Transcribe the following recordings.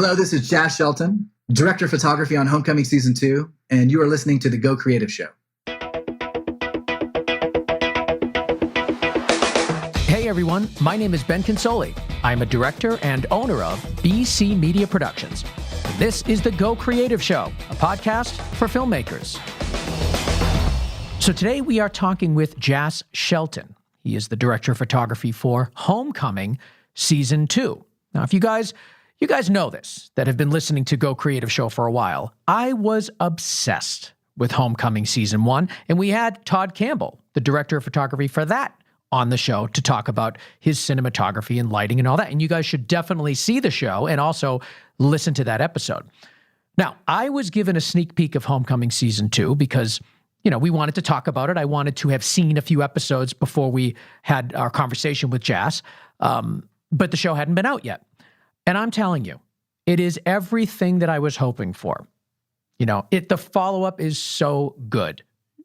Hello, this is Jazz Shelton, Director of Photography on Homecoming Season 2, and you are listening to the Go Creative Show. Hey everyone, my name is Ben Consoli. I'm a director and owner of BC Media Productions. This is the Go Creative Show, a podcast for filmmakers. So today we are talking with Jazz Shelton. He is the Director of Photography for Homecoming Season 2. Now, if you guys know this, that have been listening to Go Creative Show for a while, I was obsessed with Homecoming Season 1, and we had Todd Campbell, the Director of Photography for that, on the show to talk about his cinematography and lighting and all that. And you guys should definitely see the show and also listen to that episode. Now, I was given a sneak peek of Homecoming Season 2 because, we wanted to talk about it. I wanted to have seen a few episodes before we had our conversation with Jazz, but the show hadn't been out yet. And I'm telling you, it is everything that I was hoping for. The follow-up is so good.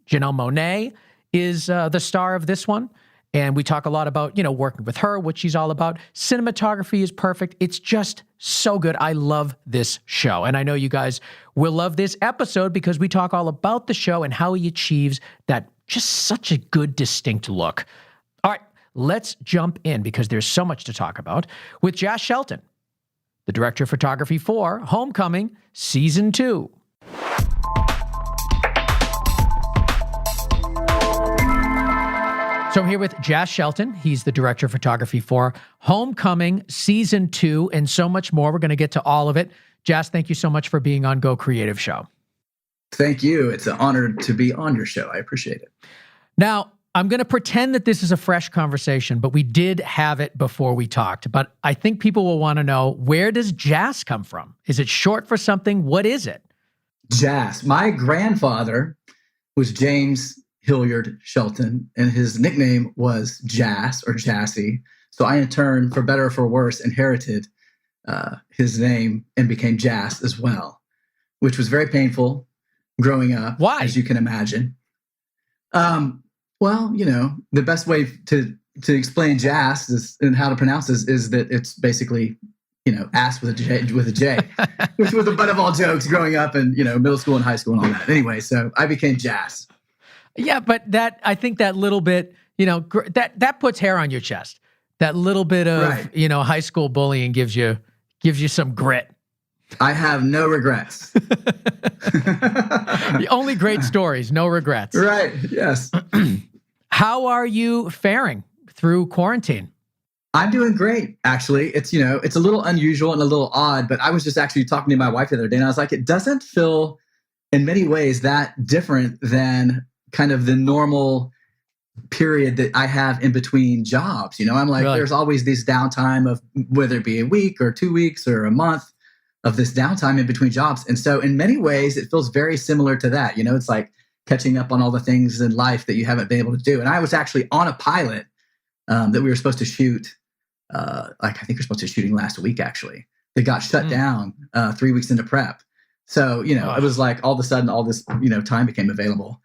Janelle Monae is the star of this one. And we talk a lot about, working with her, what she's all about. Cinematography is perfect. It's just so good. I love this show. And I know you guys will love this episode because we talk all about the show and how he achieves that just such a good, distinct look. All right, let's jump in because there's so much to talk about with Jazz Shelton, the Director of Photography for Homecoming Season 2. So I'm here with Jazz Shelton. He's the Director of Photography for Homecoming Season 2 and so much more. We're going to get to all of it. Jazz, thank you so much for being on Go Creative Show. Thank you. It's an honor to be on your show. I appreciate it. Now, I'm going to pretend that this is a fresh conversation, but we did have it before we talked. But I think people will want to know, where does Jazz come from? Is it short for something? What is it? Jazz. My grandfather was James Hilliard Shelton, and his nickname was Jazz or Jassy. So I, in turn, for better or for worse, inherited his name and became Jazz as well, which was very painful growing up. Why? As you can imagine. Well, the best way to explain Jazz and how to pronounce this is that it's basically, ass with a J, which was the butt of all jokes growing up in, middle school and high school and all that. Anyway, so I became Jazz. Yeah, but I think that little bit, that puts hair on your chest. That little bit of, right. High school bullying gives you some grit. I have no regrets. The only great stories, no regrets. Right, yes. How are you faring through quarantine? I'm doing great, actually. It's a little unusual and a little odd, but I was just actually talking to my wife the other day, and I was like, it doesn't feel in many ways that different than kind of the normal period that I have in between jobs. I'm like, Really? There's always this downtime of whether it be a week or 2 weeks or a month of this downtime in between jobs. And so in many ways, it feels very similar to that. It's like catching up on all the things in life that you haven't been able to do. And I was actually on a pilot that we were supposed to shoot. I think we were supposed to be shooting last week, actually. That got shut down 3 weeks into prep. So, it was like all of a sudden all this, time became available.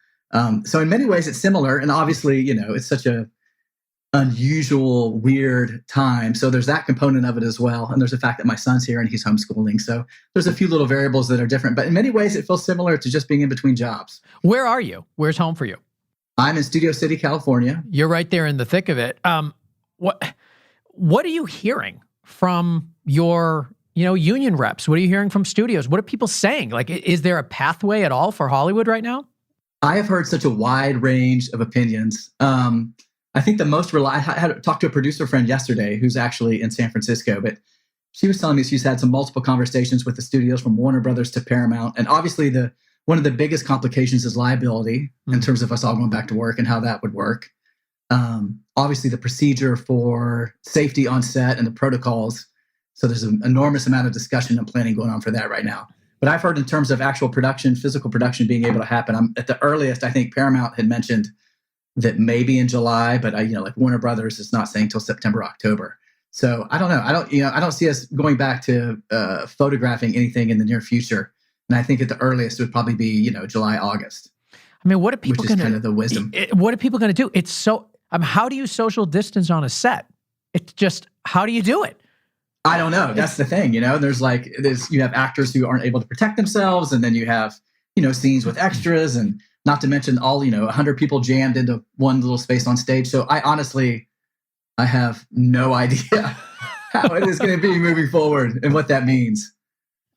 So in many ways it's similar, and obviously, it's such a unusual, weird time. So there's that component of it as well. And there's the fact that my son's here and he's homeschooling. So there's a few little variables that are different, but in many ways it feels similar to just being in between jobs. Where are you? Where's home for you? I'm in Studio City, California. You're right there in the thick of it. What are you hearing from your, union reps? What are you hearing from studios? What are people saying? Like, is there a pathway at all for Hollywood right now? I have heard such a wide range of opinions. I think the most I had talked to a producer friend yesterday who's actually in San Francisco, but she was telling me she's had some multiple conversations with the studios from Warner Brothers to Paramount. And obviously one of the biggest complications is liability in terms of us all going back to work and how that would work. Obviously the procedure for safety on set and the protocols. So there's an enormous amount of discussion and planning going on for that right now. But I've heard in terms of actual production, physical production being able to happen, I'm at the earliest, I think Paramount had mentioned that maybe in July, but like Warner Brothers is not saying till September, October. So I don't know. I don't see us going back to photographing anything in the near future. And I think at the earliest it would probably be, July, August. I mean, what are people going to, kind of the wisdom. What are people going to do? It's so, how do you social distance on a set? It's just, how do you do it? I don't know. That's the thing, you know. You have actors who aren't able to protect themselves, and then you have scenes with extras, and not to mention all 100 people jammed into one little space on stage. So I have no idea how it is going to be moving forward and what that means.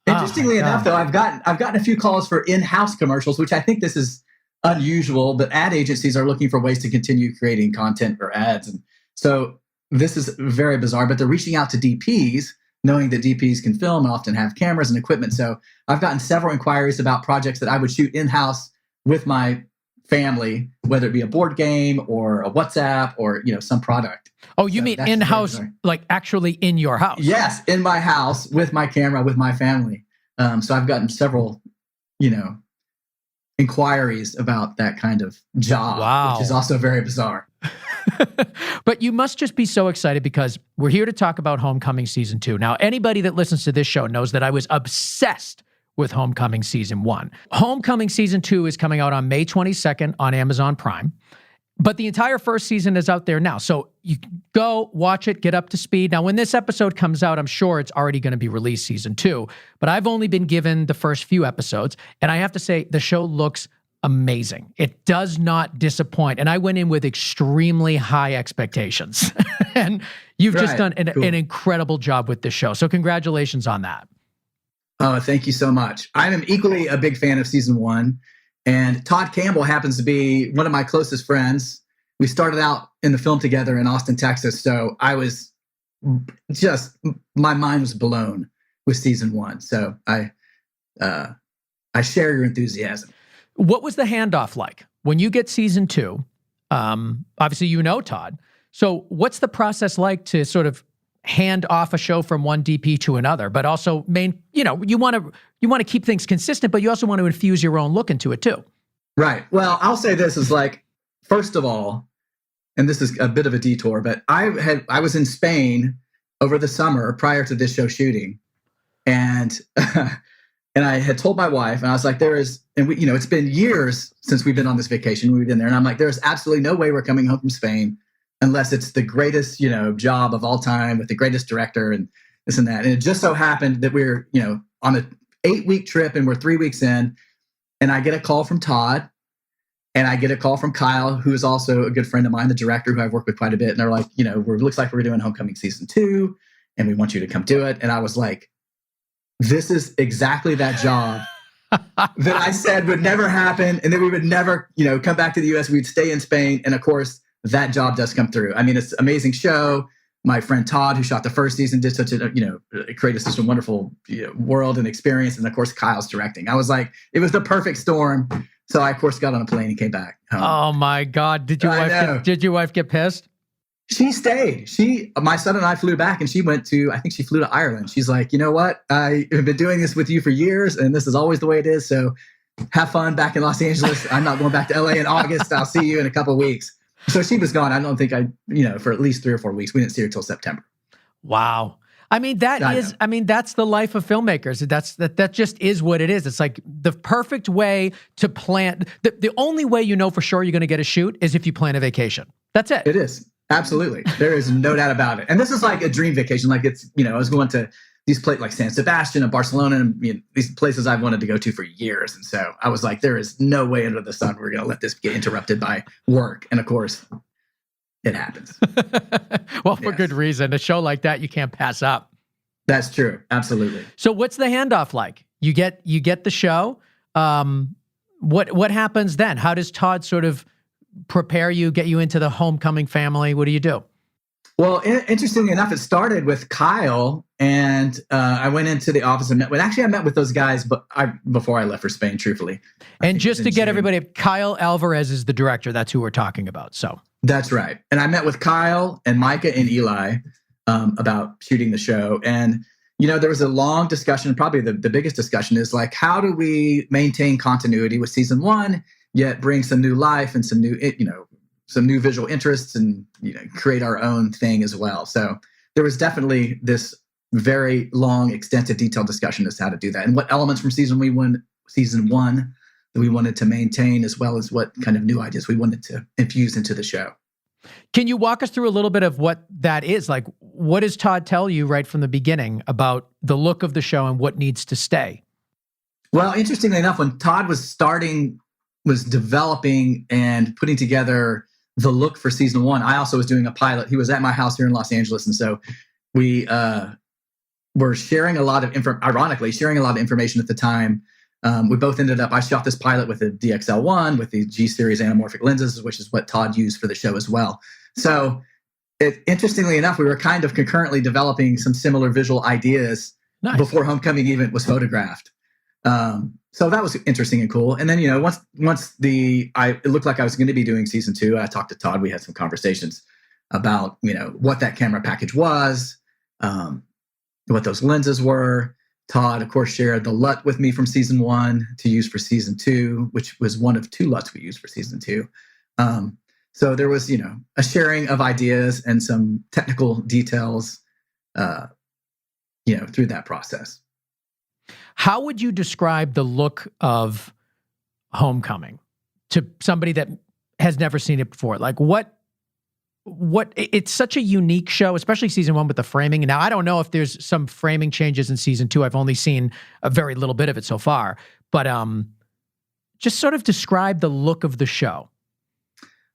Interestingly enough, though, I've gotten a few calls for in-house commercials, which I think this is unusual, but ad agencies are looking for ways to continue creating content for ads. And so this is very bizarre, but they're reaching out to DPs, knowing that DPs can film and often have cameras and equipment. So I've gotten several inquiries about projects that I would shoot in-house with my family, whether it be a board game or a WhatsApp or some product. Oh, you mean in-house, like actually in your house? Yes, in my house with my camera, with my family. So I've gotten several, inquiries about that kind of job, which is also very bizarre. But you must just be so excited because we're here to talk about Homecoming Season 2. Now, anybody that listens to this show knows that I was obsessed with Homecoming Season 1. Homecoming Season 2 is coming out on May 22nd on Amazon Prime. But the entire first season is out there now. So you go, watch it, get up to speed. Now, when this episode comes out, I'm sure it's already going to be released Season 2. But I've only been given the first few episodes. And I have to say, the show looks amazing. It does not disappoint. And I went in with extremely high expectations. And you've just done an incredible job with this show. So congratulations on that. Oh, thank you so much. I am equally a big fan of Season 1. And Todd Campbell happens to be one of my closest friends. We started out in the film together in Austin, Texas. So I was my mind was blown with Season 1. So I share your enthusiasm. What was the handoff like when you get Season 2? Obviously, Todd. So what's the process like to sort of hand off a show from one DP to another, but also you want to keep things consistent, but you also want to infuse your own look into it too. Right. Well, I'll say this is first of all, and this is a bit of a detour, but I was in Spain over the summer prior to this show shooting. And, and I had told my wife, and I was like, it's been years since we've been on this vacation. We've been there. And I'm like, there's absolutely no way we're coming home from Spain unless it's the greatest, job of all time with the greatest director and this and that. And it just so happened that we're, on an 8-week trip and we're 3 weeks in, and I get a call from Todd and I get a call from Kyle, who is also a good friend of mine, the director who I've worked with quite a bit. And they're like, looks like we're doing Homecoming Season 2 and we want you to come do it. And I was like, this is exactly that job that I said would never happen. And then we would never, come back to the US. We'd stay in Spain. And of course, that job does come through. I mean, it's an amazing show. My friend Todd, who shot the first season, did such created such a wonderful world and experience. And of course, Kyle's directing. I was like, it was the perfect storm. So I, of course, got on a plane and came back home. Oh my God. Did your wife get pissed? She stayed. My son and I flew back and she flew to Ireland. She's like, you know what? I have been doing this with you for years and this is always the way it is. So have fun back in Los Angeles. I'm not going back to LA in August. I'll see you in a couple of weeks. So she was gone. I don't think for at least 3 or 4 weeks. We didn't see her till September. Wow. I mean, that's the life of filmmakers. That just is what it is. It's like the perfect way to plan. The only way for sure you're going to get a shoot is if you plan a vacation. That's it. It is. Absolutely. There is no doubt about it. And this is like a dream vacation. Like it's, I was going to these places like San Sebastian and Barcelona and these places I've wanted to go to for years. And so I was like, there is no way under the sun we're going to let this get interrupted by work. And of course, it happens. Well, for good reason. A show like that, you can't pass up. That's true. Absolutely. So what's the handoff like? You get the show. What happens then? How does Todd sort of prepare you, get you into the Homecoming family? What do you do? Well, interestingly enough, it started with Kyle, and I went into the office and I met with those guys, but before I left for Spain, truthfully. And just to get everybody, Kyle Alvarez is the director. That's who we're talking about. So that's right. And I met with Kyle and Micah and Eli about shooting the show. And, there was a long discussion. Probably the biggest discussion is like, how do we maintain continuity with Season 1, yet bring some new life and some new visual interests and create our own thing as well. So there was definitely this very long, extensive, detailed discussion as to how to do that and what elements from Season 1 that we wanted to maintain, as well as what kind of new ideas we wanted to infuse into the show. Can you walk us through a little bit of what that is? Like, what does Todd tell you right from the beginning about the look of the show and what needs to stay? Well, interestingly enough, when Todd was developing and putting together the look for season 1, I also was doing a pilot. He was at my house here in Los Angeles. And so we were sharing a lot of information at the time. We both ended up, I shot this pilot with a DXL1 with the G-series anamorphic lenses, which is what Todd used for the show as well. So interestingly enough, we were kind of concurrently developing some similar visual ideas before Homecoming even was photographed. So that was interesting and cool. And then, once it looked like I was going to be doing season 2, I talked to Todd. We had some conversations about, what that camera package was, what those lenses were. Todd, of course, shared the LUT with me from season 1 to use for season 2, which was one of 2 LUTs we used for season 2. So there was, a sharing of ideas and some technical details, through that process. How would you describe the look of Homecoming to somebody that has never seen it before? Like what it's such a unique show, especially season 1 with the framing. Now, I don't know if there's some framing changes in season 2. I've only seen a very little bit of it so far, but just sort of describe the look of the show.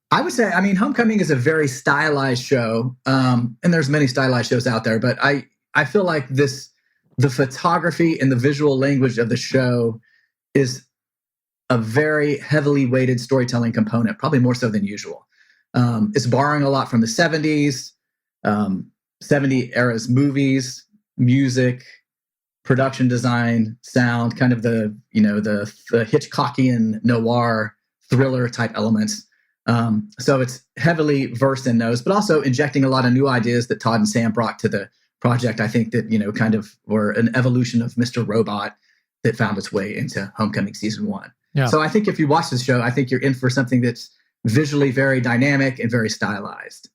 I would say, Homecoming is a very stylized show. And there's many stylized shows out there, but I feel like the photography and the visual language of the show is a very heavily weighted storytelling component, probably more so than usual. It's borrowing a lot from the 70s, 70 eras movies, music, production design, sound, kind of the Hitchcockian noir thriller type elements. So it's heavily versed in those, but also injecting a lot of new ideas that Todd and Sam brought to the project. I think that, kind of were an evolution of Mr. Robot that found its way into Homecoming season 1. Yeah. So I think if you watch this show, I think you're in for something that's visually very dynamic and very stylized.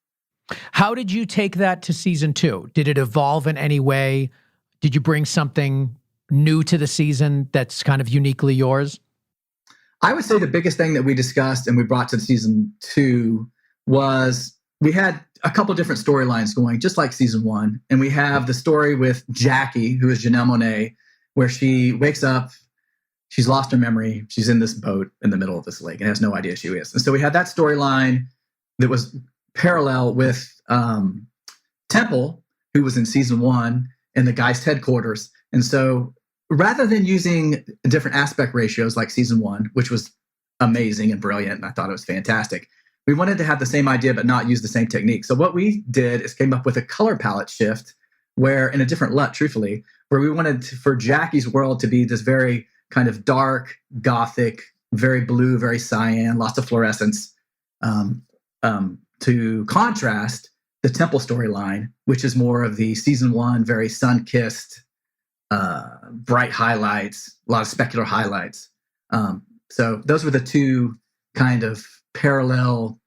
How did you take that to season 2? Did it evolve in any way? Did you bring something new to the season that's kind of uniquely yours? I would say the biggest thing that we discussed and we brought to season 2 was we had a couple different storylines going, just like season 1. And we have the story with Jackie, who is Janelle Monae, where she wakes up, she's lost her memory, she's in this boat in the middle of this lake and has no idea she is. And so we had that storyline that was parallel with Temple, who was in season 1, in the Geist headquarters. And so rather than using different aspect ratios like season 1, which was amazing and brilliant, and I thought it was fantastic, we wanted to have the same idea but not use the same technique. So what we did is came up with a color palette shift where, in a different LUT, truthfully, where we wanted for Jackie's world to be this very kind of dark, gothic, very blue, very cyan, lots of fluorescence, to contrast the Temple storyline, which is more of the season 1, very sun-kissed, bright highlights, a lot of specular highlights. So those were the 2 kind of parallel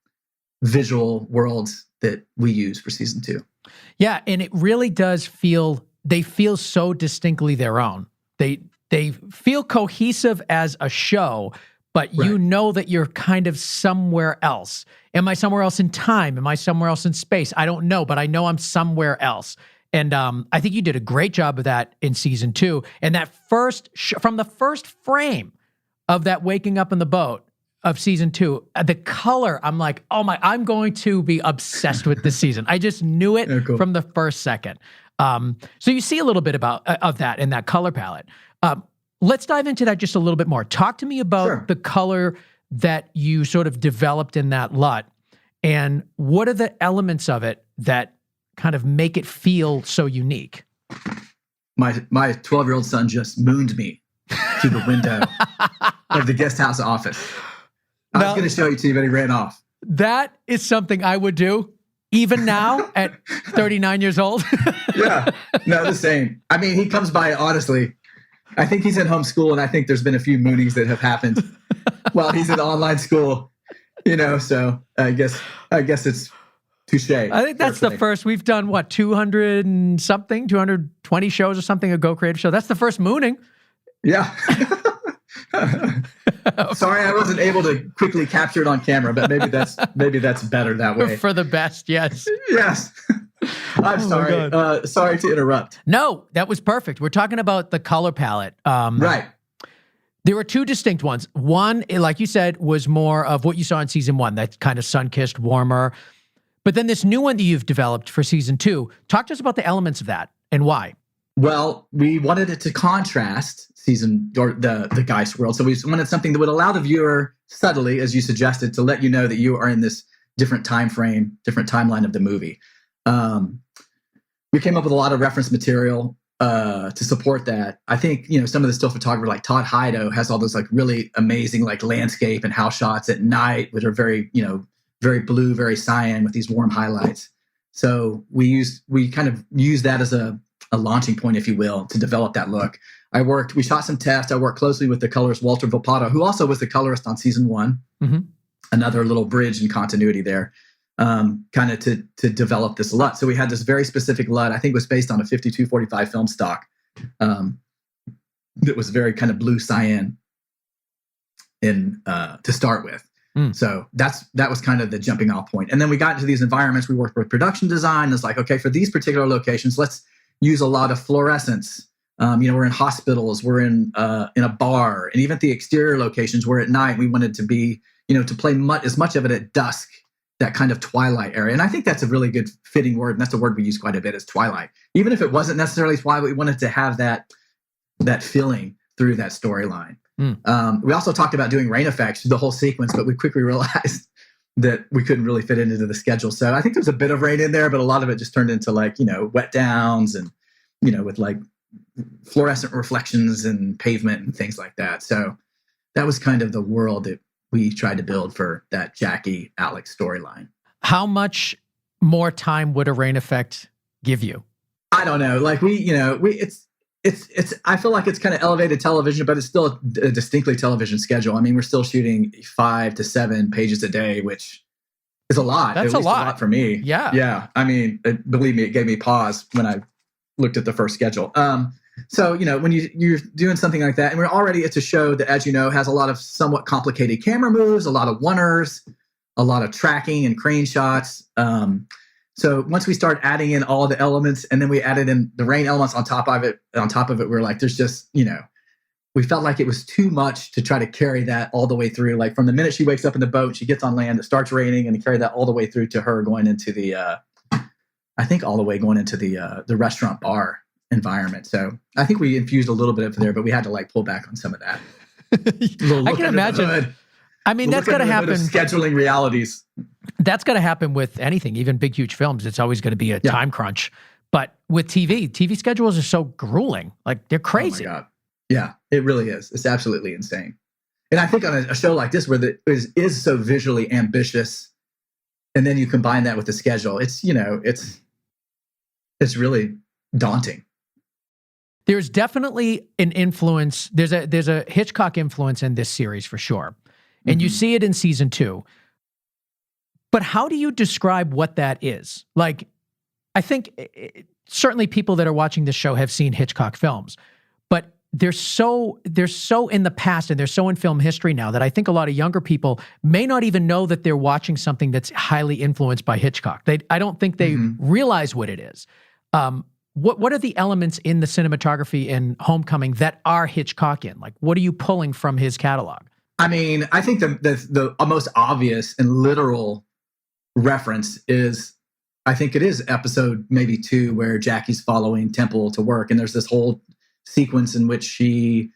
visual worlds that we use for season 2. Yeah, and it really does they feel so distinctly their own. They feel cohesive as a show, but you know that you're kind of somewhere else. Am I somewhere else in time? Am I somewhere else in space? I don't know, but I know I'm somewhere else. And I think you did a great job of that in season 2. And that from the first frame of that waking up in the boat of season 2, the color, I'm like, I'm going to be obsessed with this season. I just knew it from the first second. So you see a little bit of that in that color palette. Let's dive into that just a little bit more. Talk to me about the color that you sort of developed in that LUT, and what are the elements of it that kind of make it feel so unique? My 12-year-old son just mooned me to the window of the guest house office. I was going to show you to you, but he ran off. That is something I would do, even now at 39 years old. Yeah, no, the same. I mean, he comes by, honestly. I think he's in homeschool, and I think there's been a few moonings that have happened while he's in online school, so I guess it's touche. I think that's the first. We've done, 200 and something, 220 shows or something, a Go Creative show. That's the first mooning. Yeah. Sorry, I wasn't able to quickly capture it on camera, but maybe that's better that way. For the best, yes. Yes. I'm sorry. Sorry to interrupt. No, that was perfect. We're talking about the color palette. Right. There were two distinct ones. One, like you said, was more of what you saw in season 1, that kind of sun-kissed, warmer. But then this new one that you've developed for season 2, talk to us about the elements of that and why. Well, we wanted it to contrast the Geist world. So we wanted something that would allow the viewer subtly, as you suggested, to let you know that you are in this different time frame, different timeline of the movie. We came up with a lot of reference material to support that. I think, some of the still photographer like Todd Hido has all those like really amazing like landscape and house shots at night, which are very, very blue, very cyan with these warm highlights. So we kind of used that as a launching point, if you will, to develop that look. We shot some tests. I worked closely with the colorist Walter Volpato, who also was the colorist on season 1. Mm-hmm. Another little bridge in continuity there, kind of to develop this LUT. So we had this very specific LUT. I think it was based on a 5245 film stock that was very kind of blue cyan to start with. So that was kind of the jumping off point. And then we got into these environments. We worked with production design. It's like, okay, for these particular locations, let's use a lot of fluorescence. We're in hospitals, we're in a bar, and even at the exterior locations where at night we wanted to be, to play as much of it at dusk, that kind of twilight area. And I think that's a really good fitting word. And that's a word we use quite a bit, is twilight. Even if it wasn't necessarily twilight, we wanted to have that feeling through that storyline. We also talked about doing rain effects through the whole sequence, but we quickly realized that we couldn't really fit it into the schedule. So I think there's a bit of rain in there, but a lot of it just turned into like, wet downs and, with like fluorescent reflections and pavement and things like that. So that was kind of the world that we tried to build for that Jackie Alex storyline. How much more time would a rain effect give you? I don't know. Like I feel like it's kind of elevated television, but it's still a distinctly television schedule. I mean, we're still shooting 5 to 7 pages a day, which is a lot. That's a lot for me. Yeah. Yeah. I mean, believe me, it gave me pause when I looked at the first schedule. So, when you're doing something like that, and it's a show that, as you know, has a lot of somewhat complicated camera moves, a lot of one-ers, a lot of tracking and crane shots. So once we start adding in all the elements, and then we added in the rain elements on top of it, we're like, there's just, we felt like it was too much to try to carry that all the way through. Like from the minute she wakes up in the boat, she gets on land, it starts raining, and to carry that all the way through to her going into the, the restaurant bar environment. So I think we infused a little bit of there, but we had to like pull back on some of that. I can imagine. I mean, that's got to happen. Scheduling realities. That's got to happen with anything, even big, huge films. It's always going to be a time crunch. But with TV schedules are so grueling. Like, they're crazy. Oh my God. Yeah, it really is. It's absolutely insane. And I think on a show like this, where it is so visually ambitious, and then you combine that with the schedule, it's really daunting. There's definitely an influence. There's a Hitchcock influence in this series for sure. And you see it in season 2. But how do you describe what that is? Like, I think certainly people that are watching this show have seen Hitchcock films, but they're so in the past and they're so in film history now that I think a lot of younger people may not even know that they're watching something that's highly influenced by Hitchcock. I don't think they realize what it is. What are the elements in the cinematography in Homecoming that are Hitchcockian? Like, what are you pulling from his catalog? I mean, I think the most obvious and literal reference is, I think it is episode maybe 2, where Jackie's following Temple to work, and there's this whole sequence in which she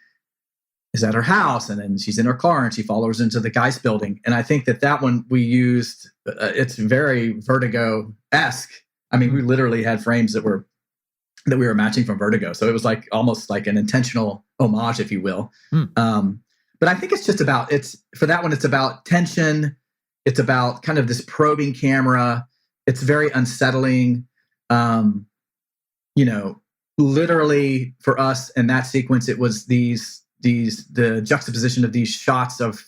is at her house, and then she's in her car, and she follows into the Geist building. And I think that one we used, it's very Vertigo-esque. I mean, we literally had frames that we were matching from Vertigo, so it was like almost like an intentional homage, if you will. But I think it's about tension. It's about kind of this probing camera. It's very unsettling. Literally for us in that sequence, it was the juxtaposition of these shots of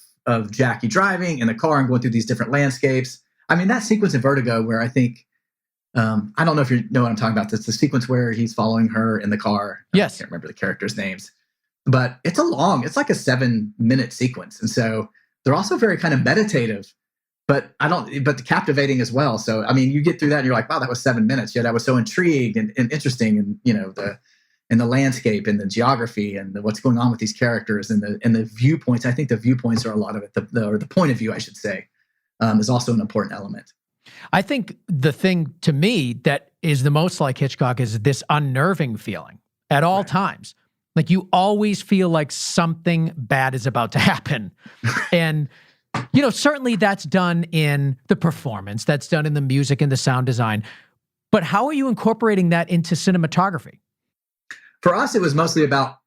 Jackie driving in the car and going through these different landscapes. I mean, that sequence in Vertigo where I think, I don't know if you know what I'm talking about. It's the sequence where he's following her in the car. Yes. I can't remember the characters' names. but it's like a 7-minute sequence. And so they're also very kind of meditative, but captivating as well. So, I mean, you get through that and you're like, wow, that was 7 minutes. Yet I was so intrigued and interesting, and, the landscape and the geography and what's going on with these characters and the viewpoints. I think the viewpoints are a lot of it, or the point of view, I should say, is also an important element. I think the thing to me that is the most like Hitchcock is this unnerving feeling at all times. Like you always feel like something bad is about to happen. And, certainly that's done in the performance, that's done in the music and the sound design. But how are you incorporating that into cinematography? For us, it was mostly about,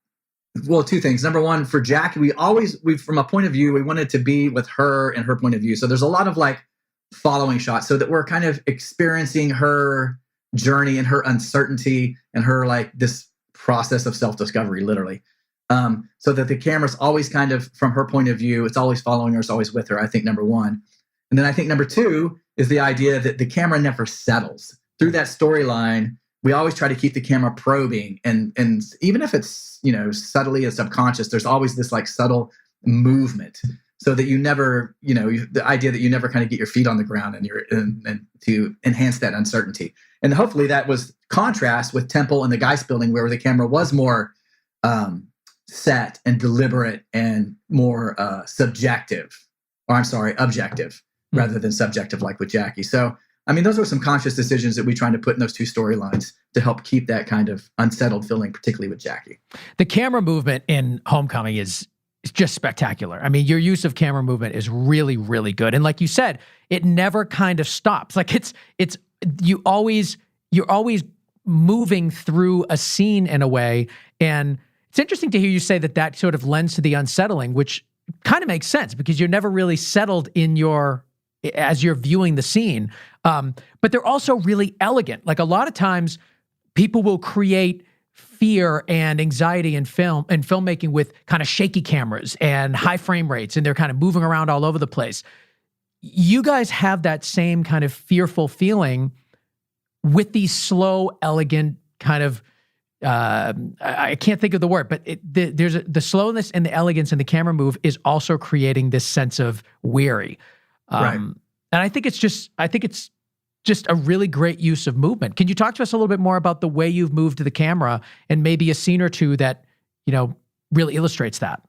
two things. Number one, for Jackie, we from a point of view, we wanted to be with her and her point of view. So there's a lot of like following shots so that we're kind of experiencing her journey and her uncertainty and her like this process of self-discovery, literally. So that the camera's always kind of from her point of view, it's always following her, it's always with her, I think, number one. And then I think number two is the idea that the camera never settles. Through that storyline, we always try to keep the camera probing, and even if it's, subtly and subconscious, there's always this like subtle movement so that you never, the idea that you never kind of get your feet on the ground and to enhance that uncertainty. And hopefully that was contrast with Temple and the Geist building, where the camera was more set and deliberate and more objective rather than subjective, like with Jackie. So, I mean, those were some conscious decisions that we tried to put in those two storylines to help keep that kind of unsettled feeling, particularly with Jackie. The camera movement in Homecoming is just spectacular. I mean, your use of camera movement is really, really good. And like you said, it never kind of stops. Like you're always moving through a scene in a way. And it's interesting to hear you say that sort of lends to the unsettling, which kind of makes sense because you're never really settled as you're viewing the scene. But they're also really elegant. Like a lot of times people will create fear and anxiety in film and filmmaking with kind of shaky cameras and high frame rates, and they're kind of moving around all over the place. You guys have that same kind of fearful feeling with these slow, elegant kind of, I can't think of the word, but there's the slowness and the elegance in the camera move is also creating this sense of weary. Right. And I think it's just a really great use of movement. Can you talk to us a little bit more about the way you've moved the camera and maybe a scene or two that, really illustrates that?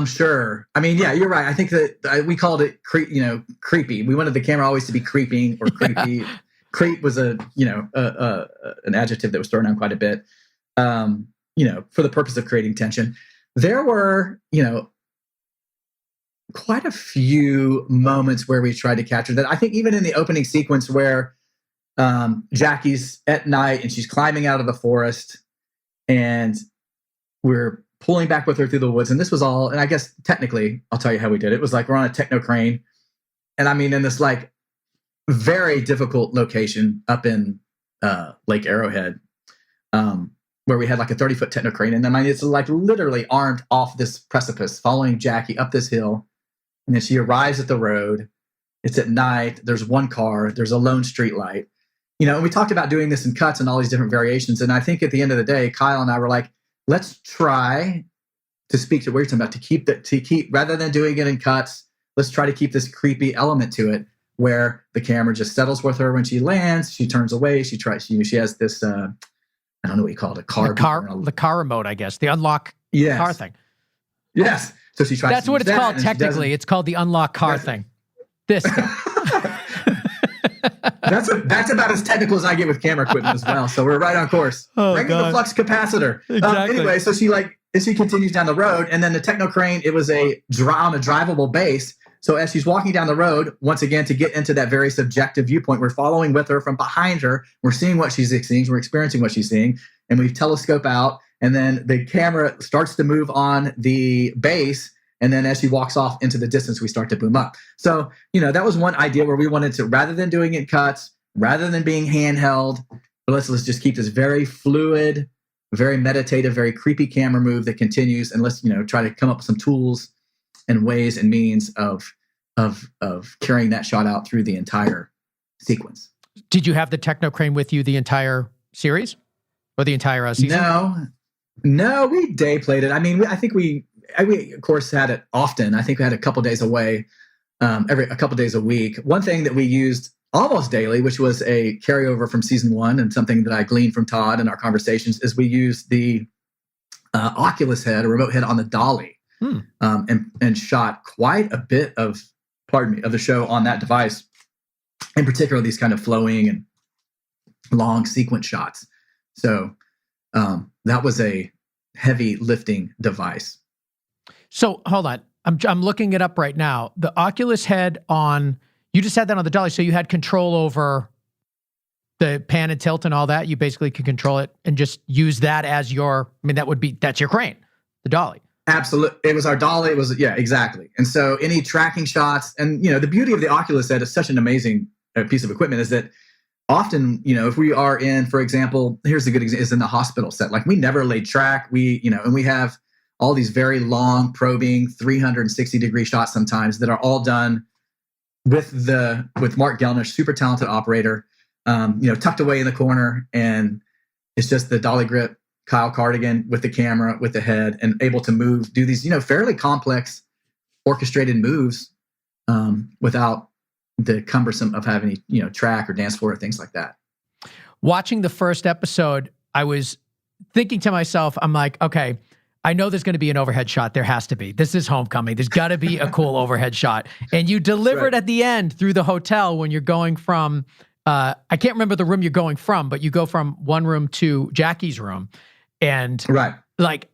Sure. I mean, yeah, you're right. I think that we called it creepy. We wanted the camera always to be creeping or creepy. Creep was an adjective that was thrown around quite a bit, for the purpose of creating tension. There were, quite a few moments where we tried to capture that. I think even in the opening sequence where Jackie's at night and she's climbing out of the forest and we're pulling back with her through the woods. And this was all, and I guess technically, I'll tell you how we did it. It was like we're on a techno crane. And I mean, in this like very difficult location up in Lake Arrowhead, where we had like a 30-foot techno crane. And I mean, it's like literally armed off this precipice, following Jackie up this hill. And then she arrives at the road. It's at night. There's one car. There's a lone street light. And we talked about doing this in cuts and all these different variations. And I think at the end of the day, Kyle and I were like, let's try to speak to what you're talking about, to keep rather than doing it in cuts, let's try to keep this creepy element to it where the camera just settles with her when she lands. She turns away. She has this, I don't know what you call it, the car remote, I guess, the unlock car thing. Yes. So she tries. That's what it's called technically. It's called the unlock car thing. This. That's about as technical as I get with camera equipment as well. So we're right on course. Bring me the flux capacitor. Exactly. Anyway, so she continues down the road, and then the techno crane. It was on a drivable base. So as she's walking down the road, once again to get into that very subjective viewpoint, we're following with her from behind her. We're seeing what she's seeing. We're experiencing what she's seeing, and we telescope out. And then the camera starts to move on the base. And then as she walks off into the distance, we start to boom up. So, that was one idea where we wanted to, rather than doing it cuts, rather than being handheld, let's just keep this very fluid, very meditative, very creepy camera move that continues. And let's, try to come up with some tools and ways and means of carrying that shot out through the entire sequence. Did you have the techno crane with you the entire series or the entire season? No, we day played it. I mean, I think we of course had it often. I think we had a couple days away, a couple days a week. One thing that we used almost daily, which was a carryover from season one, and something that I gleaned from Todd in our conversations, is we used the Oculus head, a remote head on the dolly, and shot quite a bit of the show on that device. In particular, these kind of flowing and long sequence shots. So that was a heavy lifting device. So hold on, I'm looking it up right now. The Oculus head you just had that on the dolly, so you had control over the pan and tilt and all that. You basically could control it and just use that as that's your crane, the dolly. Absolutely. It was our dolly. Yeah, exactly. And so any tracking shots, and the beauty of the Oculus head is such an amazing piece of equipment, is that often, if we are in, for example, here's a good example, is in the hospital set. Like, we never laid track. And we have all these very long probing 360-degree shots sometimes that are all done with Mark Gellner, super talented operator, tucked away in the corner, and it's just the dolly grip, Kyle Cardigan with the camera, with the head, and able to do these, fairly complex orchestrated moves without the cumbersome of having, track or dance floor or things like that. Watching the first episode, I was thinking to myself, I'm like, okay, I know there's going to be an overhead shot. There has to be. This is Homecoming. There's got to be a cool overhead shot. And you delivered at the end through the hotel when you're going from, I can't remember the room you're going from, but you go from one room to Jackie's room. And like,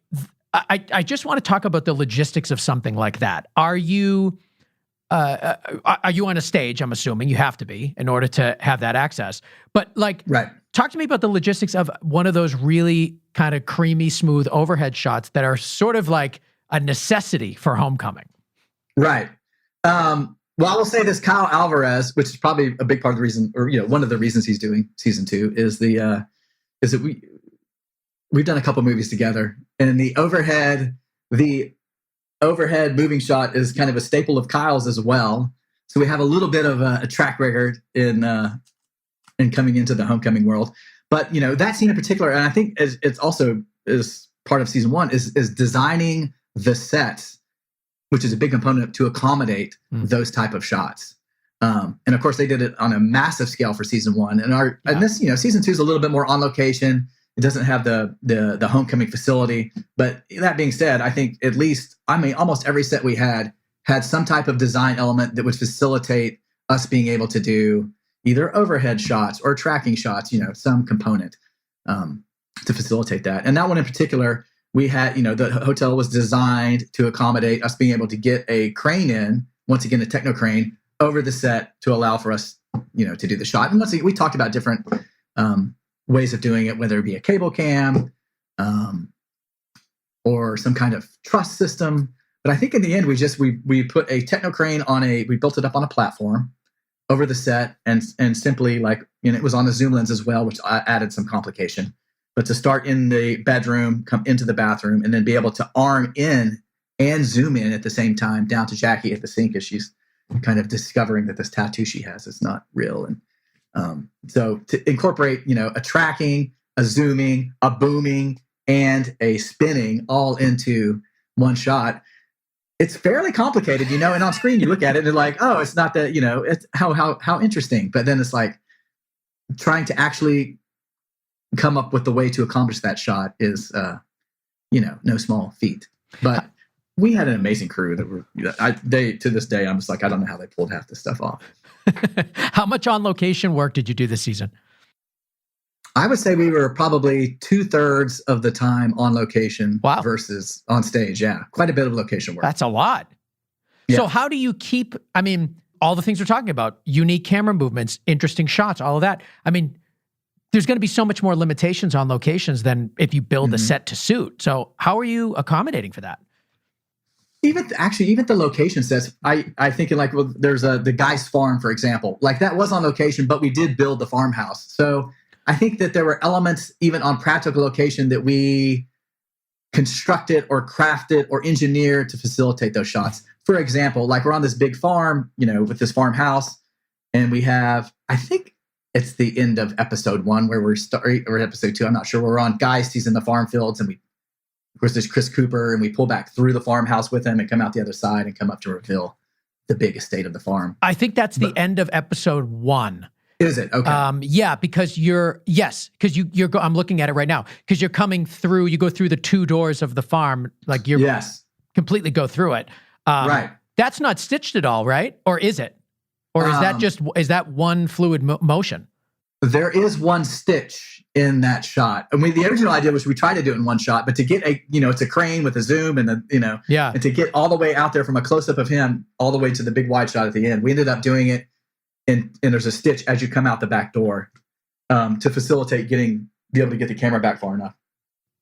I just want to talk about the logistics of something like that. Are you on a stage? I'm assuming you have to be in order to have that access. But talk to me about the logistics of one of those really kind of creamy, smooth overhead shots that are sort of like a necessity for Homecoming. Right. Well, I will say this: Kyle Alvarez, which is probably a big part of the reason, or one of the reasons he's doing season 2, is that we've done a couple movies together, and the overhead moving shot is kind of a staple of Kyle's as well. So we have a little bit of a track record in coming into the Homecoming world. But that scene in particular, and I think it's also is part of season 1, is designing the sets, which is a big component to accommodate those type of shots. And of course, they did it on a massive scale for season 1. And this, season 2 is a little bit more on location. It doesn't have the Homecoming facility. But that being said, I think almost every set we had some type of design element that would facilitate us being able to do either overhead shots or tracking shots, some component to facilitate that. And that one in particular, we had, the hotel was designed to accommodate us being able to get a crane in, once again, a techno crane, over the set to allow for us, to do the shot. And once again, we talked about different ways of doing it, whether it be a cable cam or some kind of truss system. But I think in the end, we put a techno crane we built it up on a platform over the set, and simply it was on the zoom lens as well, which added some complication. But to start in the bedroom, come into the bathroom, and then be able to arm in and zoom in at the same time down to Jackie at the sink as she's kind of discovering that this tattoo she has is not real. And so to incorporate, a tracking, a zooming, a booming, and a spinning all into one shot, it's fairly complicated, and on screen you look at it and you're like, oh, it's not that, it's how interesting. But then it's like trying to actually come up with the way to accomplish that shot is, no small feat. But we had an amazing crew to this day, I'm just like, I don't know how they pulled half this stuff off. How much on location work did you do this season? I would say we were probably 2/3 of the time on location versus on stage. Yeah, quite a bit of location work. That's a lot. Yeah. So how do you keep, all the things we're talking about, unique camera movements, interesting shots, all of that. There's going to be so much more limitations on locations than if you build a set to suit. So how are you accommodating for that? Even the location sets, I think there's the Guy's farm, for example, that was on location, but we did build the farmhouse. So I think that there were elements even on practical location that we constructed or crafted or engineered to facilitate those shots. For example, we're on this big farm, with this farmhouse, and we have, I think it's the end of episode 1 where or episode 2, I'm not sure, we're on Guy sees in the farm fields, and we of course, there's Chris Cooper, and we pull back through the farmhouse with him and come out the other side and come up to reveal the big estate of the farm. I think that's the end of episode 1. Is it? Okay. Yeah, because you're I'm looking at it right now, because you're coming through, you go through the 2 doors of the farm, like you're completely go through it. Right. That's not stitched at all, right? Or is it? Or is that one fluid motion? There is one stitch in that shot. I mean, the original idea was we tried to do it in one shot, but to get it's a crane with a zoom and and to get all the way out there from a close up of him all the way to the big wide shot at the end, we ended up doing it. And there's a stitch as you come out the back door to facilitate be able to get the camera back far enough.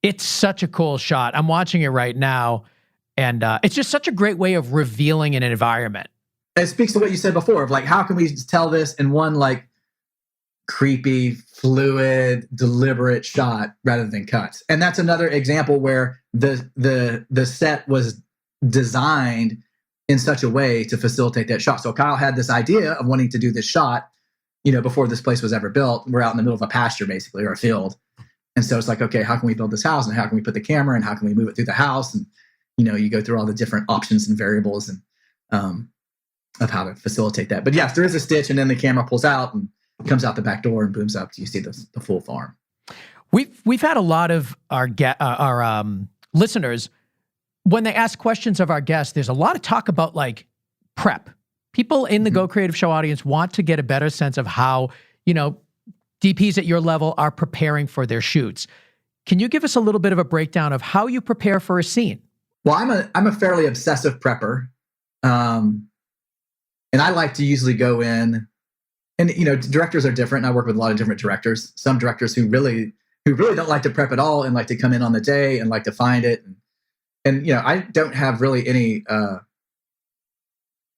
It's such a cool shot. I'm watching it right now, and it's just such a great way of revealing an environment. It speaks to what you said before of like, how can we tell this in one like creepy, fluid, deliberate shot rather than cuts? And that's another example where the set was designed in such a way to facilitate that shot. So Kyle had this idea of wanting to do this shot, before this place was ever built. We're out in the middle of a pasture, basically, or a field. And so it's like, okay, how can we build this house? And how can we put the camera? And how can we move it through the house? And, you go through all the different options and variables and of how to facilitate that. But yes, there is a stitch, and then the camera pulls out and comes out the back door and booms up. You see the full farm. We've had a lot of our listeners, when they ask questions of our guests, there's a lot of talk about like prep. People in the Go Creative Show audience want to get a better sense of how, DPs at your level are preparing for their shoots. Can you give us a little bit of a breakdown of how you prepare for a scene? Well, I'm a fairly obsessive prepper. And I like to usually go in and, directors are different. And I work with a lot of different directors. Some directors who really don't like to prep at all and like to come in on the day and like to find it. And I don't have really any,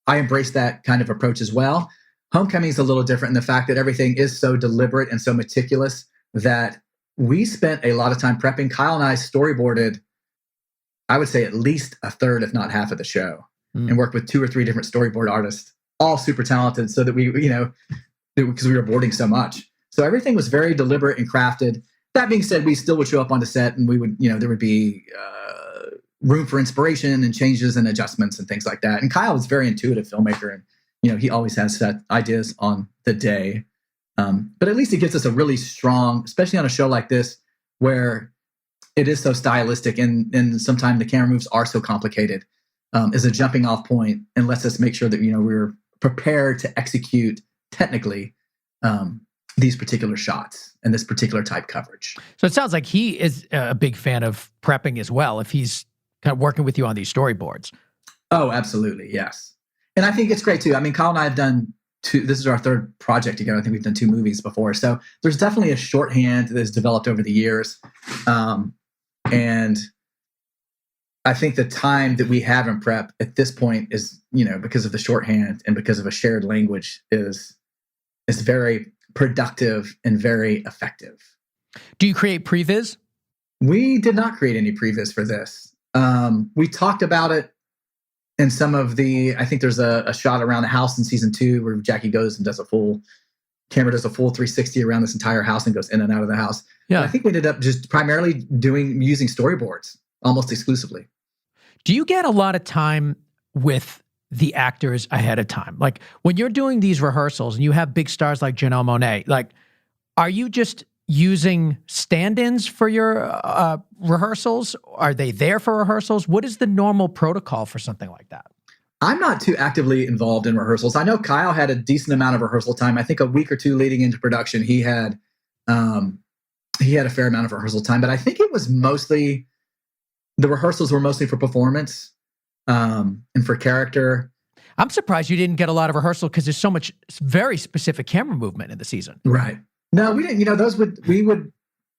I embrace that kind of approach as well. Homecoming is a little different in the fact that everything is so deliberate and so meticulous that we spent a lot of time prepping. Kyle and I storyboarded, I would say at least a third, if not half of the show, and worked with 2 or 3 different storyboard artists, all super talented so that we, because we were boarding so much. So everything was very deliberate and crafted. That being said, we still would show up on the set and we would, there would be, room for inspiration and changes and adjustments and things like that. And Kyle is a very intuitive filmmaker, and he always has set ideas on the day. But at least it gives us a really strong, especially on a show like this, where it is so stylistic and sometimes the camera moves are so complicated, is a jumping off point and lets us make sure that we're prepared to execute technically these particular shots and this particular type coverage. So it sounds like he is a big fan of prepping as well, if he's kind of working with you on these storyboards. Oh, absolutely. Yes. And I think it's great too. I mean, Kyle and I have done this is our 3rd project together. I think we've done 2 movies before. So there's definitely a shorthand that has developed over the years. And I think the time that we have in prep at this point is, because of the shorthand and because of a shared language is very productive and very effective. Do you create previs? We did not create any previs for this. We talked about it in some of I think there's a shot around the house in season 2 where Jackie goes and does a full 360 around this entire house and goes in and out of the house. Yeah. But I think we ended up just primarily using storyboards almost exclusively. Do you get a lot of time with the actors ahead of time? Like when you're doing these rehearsals and you have big stars like Janelle Monae, like, are you just using stand-ins for your rehearsals? Are they there for rehearsals? What is the normal protocol for something like that? I'm not too actively involved in rehearsals. I know Kyle had a decent amount of rehearsal time. I think a week or 2 leading into production, he had a fair amount of rehearsal time, but I think it was mostly, the rehearsals were mostly for performance and for character. I'm surprised you didn't get a lot of rehearsal because there's so much very specific camera movement in the season. Right. No, we didn't. We would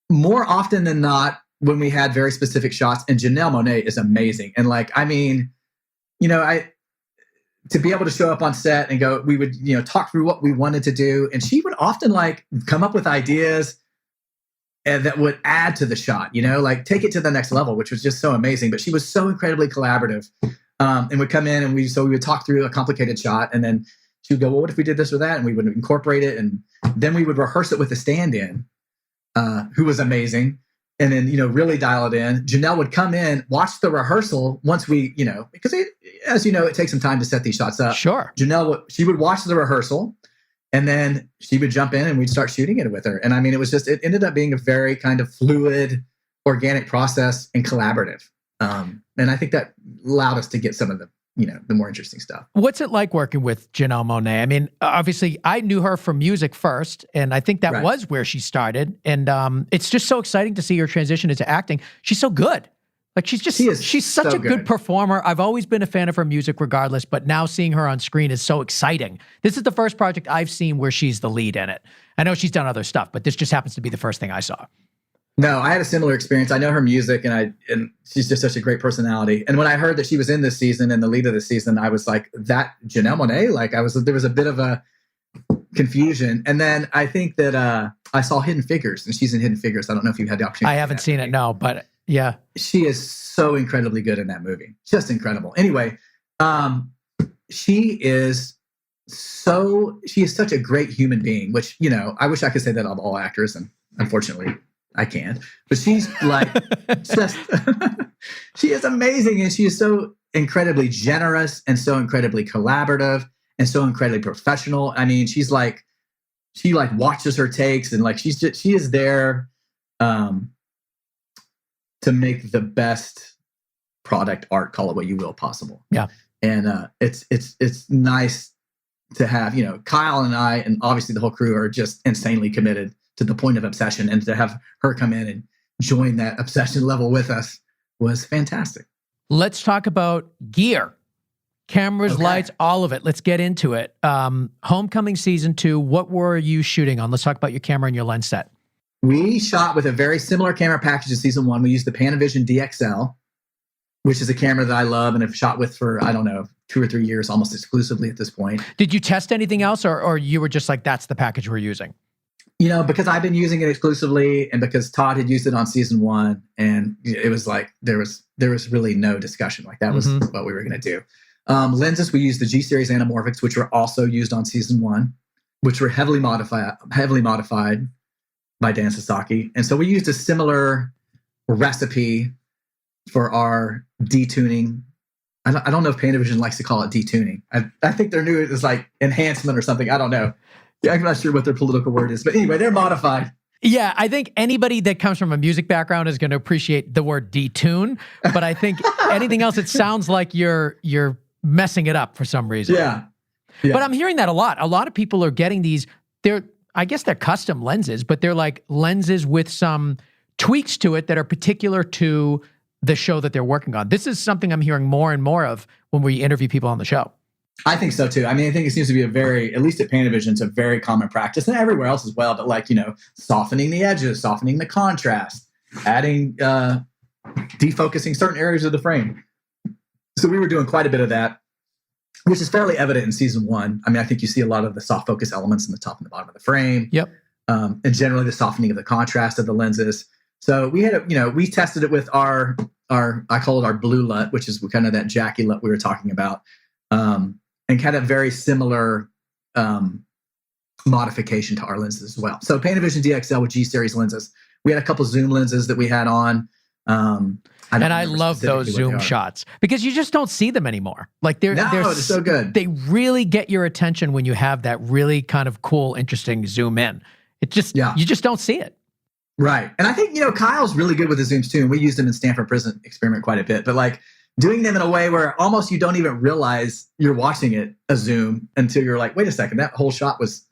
more often than not when we had very specific shots. And Janelle Monae is amazing. And to be able to show up on set and go, we would, talk through what we wanted to do. And she would often come up with ideas and that would add to the shot, take it to the next level, which was just so amazing. But she was so incredibly collaborative and would come in and we would talk through a complicated shot and then she would go, well, what if we did this or that? And we would incorporate it. And then we would rehearse it with a stand-in who was amazing. and then, really dial it in. Janelle would come in, watch the rehearsal once we, because as you know, it takes some time to set these shots up. Sure. Janelle, she would watch the rehearsal, and then she would jump in and we'd start shooting it with her. And I mean, it ended up being a very kind of fluid, organic process and collaborative. And I think that allowed us to get some of the, the more interesting stuff. What's it like working with Janelle Monae? I mean, obviously, I knew her from music first, and I think that was where she started. And it's just so exciting to see her transition into acting. She's so good. Like, she's such a good performer. I've always been a fan of her music regardless, but now seeing her on screen is so exciting. This is the first project I've seen where she's the lead in it. I know she's done other stuff, but this just happens to be the first thing I saw. No, I had a similar experience. I know her music, and she's just such a great personality. And when I heard that she was in this season and the lead of the season, I was like, that Janelle Monae? Like, there was a bit of a confusion. And then I think that I saw Hidden Figures, and she's in Hidden Figures. I don't know if you had the opportunity. I haven't seen it, no, but yeah. She is so incredibly good in that movie. Just incredible. Anyway, she is such a great human being, which, I wish I could say that of all actors, and unfortunately I can't. But she's like, she is amazing, and she is so incredibly generous and so incredibly collaborative and so incredibly professional. I mean, she watches her takes, and like she is there to make the best product, art, call it what you will, possible. Yeah. And it's nice to have, Kyle and I, and obviously the whole crew, are just insanely committed to the point of obsession, and to have her come in and join that obsession level with us was fantastic. Let's talk about gear, cameras, lights, all of it. Let's get into it. Homecoming season 2, what were you shooting on? Let's talk about your camera and your lens set. We shot with a very similar camera package to season 1. We used the Panavision DXL, which is a camera that I love and have shot with for, 2 or 3 years, almost exclusively at this point. Did you test anything else, or you were just like, that's the package we're using? Because I've been using it exclusively, and because Todd had used it on season 1, and it was like, there was really no discussion. Like, that was what we were going to do. Lenses, we used the G-Series anamorphics, which were also used on season 1, which were heavily modified by Dan Sasaki. And so we used a similar recipe for our detuning. I don't know if Panavision likes to call it detuning. I think they're new. It's like enhancement or something. I don't know. Yeah, I'm not sure what their political word is. But anyway, they're modified. Yeah, I think anybody that comes from a music background is going to appreciate the word detune. But I think anything else, it sounds like you're messing it up for some reason. Yeah. But I'm hearing that a lot. A lot of people are getting these, I guess they're custom lenses, but they're like lenses with some tweaks to it that are particular to the show that they're working on. This is something I'm hearing more and more of when we interview people on the show. I think so too. I mean, I think it seems to be at least at Panavision, it's a very common practice, and everywhere else as well. But like, softening the edges, softening the contrast, adding, defocusing certain areas of the frame. So we were doing quite a bit of that, which is fairly evident in season 1. I mean, I think you see a lot of the soft focus elements in the top and the bottom of the frame. Yep. And generally the softening of the contrast of the lenses. So we had, we tested it with our, I call it our blue LUT, which is kind of that Jackie LUT we were talking about. And kind of very similar modification to our lenses as well. So Panavision DXL with G-Series lenses. We had a couple zoom lenses that we had on. I love those zoom shots because you just don't see them anymore. Like they're so good. They really get your attention when you have that really kind of cool, interesting zoom in. You just don't see it. Right. And I think, Kyle's really good with the zooms too. And we used them in Stanford Prison Experiment quite a bit, but like doing them in a way where almost you don't even realize you're watching it a zoom until you're like, wait a second, that whole shot was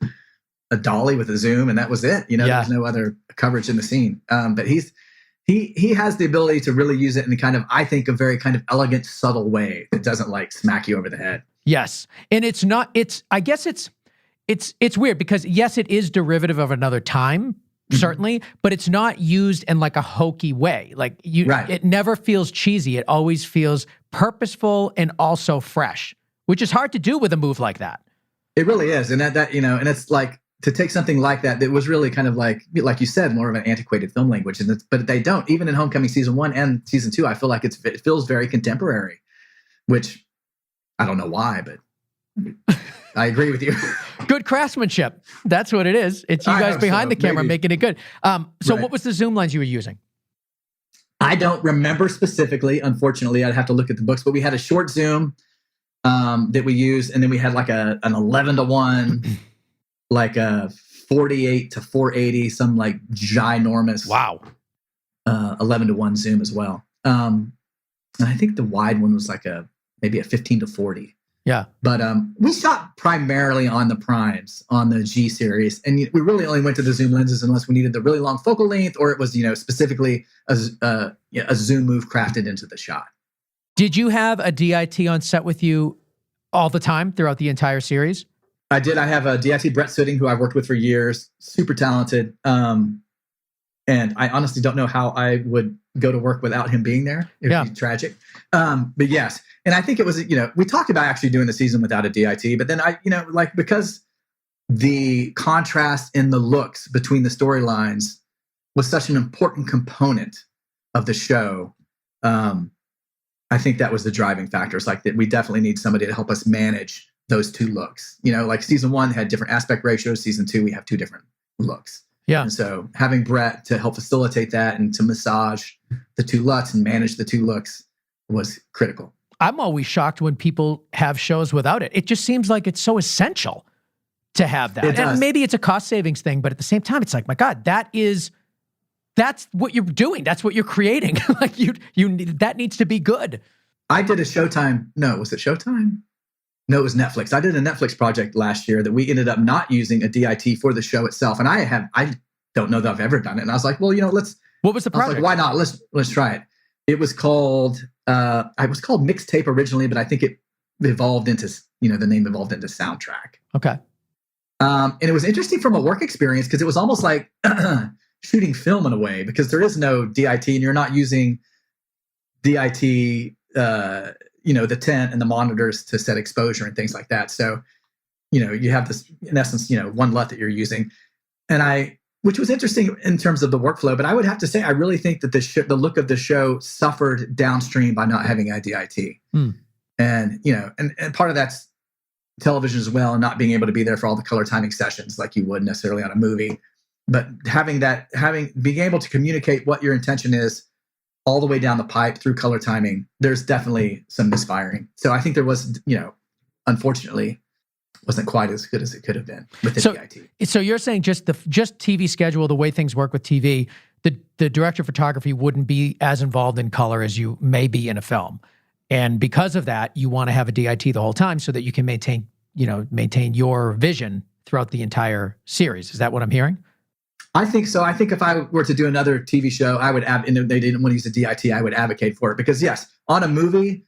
a dolly with a zoom and that was it. There's no other coverage in the scene. But he has the ability to really use it in kind of, I think, a very kind of elegant, subtle way that doesn't like smack you over the head. Yes. And I guess it's weird because yes, it is derivative of another time, certainly, but it's not used in like a hokey way. Like it never feels cheesy. It always feels purposeful and also fresh, which is hard to do with a move like that. It really is. And that and it's like to take something like that was really kind of like you said, more of an antiquated film language. But they don't, even in Homecoming season 1 and season 2, I feel like it feels very contemporary, which I don't know why, but I agree with you. Good craftsmanship. That's what it is. It's you guys behind the camera making it good. So what was the zoom lens you were using? I don't remember specifically. Unfortunately, I'd have to look at the books, but we had a short zoom that we used, and then we had like an 11:1, like a 48:480, some like ginormous 11:1 zoom as well. And I think the wide one was like maybe a 15:40. Yeah. But we shot primarily on the primes on the G series, and we really only went to the zoom lenses unless we needed the really long focal length, or it was specifically a zoom move crafted into the shot. Did you have a DIT on set with you all the time throughout the entire series? I did. I have a DIT, Brett Sitting, who I've worked with for years, super talented. And I honestly don't know how I would go to work without him being there. It would be tragic. But yes. And I think it was, we talked about actually doing the season without a DIT, but then because the contrast in the looks between the storylines was such an important component of the show, I think that was the driving factor. It's like that we definitely need somebody to help us manage those two looks. Like season 1 had different aspect ratios. Season 2, we have 2 different looks. Yeah. And so having Brett to help facilitate that and to massage the 2 looks and manage the 2 looks was critical. I'm always shocked when people have shows without it. It just seems like it's so essential to have that. And maybe it's a cost savings thing, but at the same time, it's like, my God, that's what you're doing. That's what you're creating. Like that needs to be good. I did a Showtime. No, was it Showtime? No, it was Netflix. I did a Netflix project last year that we ended up not using a DIT for the show itself. And I don't know that I've ever done it. And I was like, well, let's. What was the project? Why not? Let's try it. It was called Mixtape originally, but I think it evolved into, the name evolved into Soundtrack. Okay. And it was interesting from a work experience because it was almost like shooting film in a way, because there is no DIT and you're not using DIT, the tent and the monitors to set exposure and things like that. So, you have this, in essence, one LUT that you're using. And which was interesting in terms of the workflow, but I would have to say, I really think that the look of the show suffered downstream by not having a DIT. And, and part of that's television as well, and not being able to be there for all the color timing sessions like you would necessarily on a movie. But being able to communicate what your intention is all the way down the pipe through color timing, there's definitely some misfiring. So I think there was, unfortunately, wasn't quite as good as it could have been with the DIT. So you're saying just TV schedule, the way things work with TV, the director of photography wouldn't be as involved in color as you may be in a film. And because of that, you want to have a DIT the whole time so that you can maintain your vision throughout the entire series. Is that what I'm hearing? I think so. I think if I were to do another TV show, I would and they didn't want to use a DIT, I would advocate for it. Because yes, on a movie,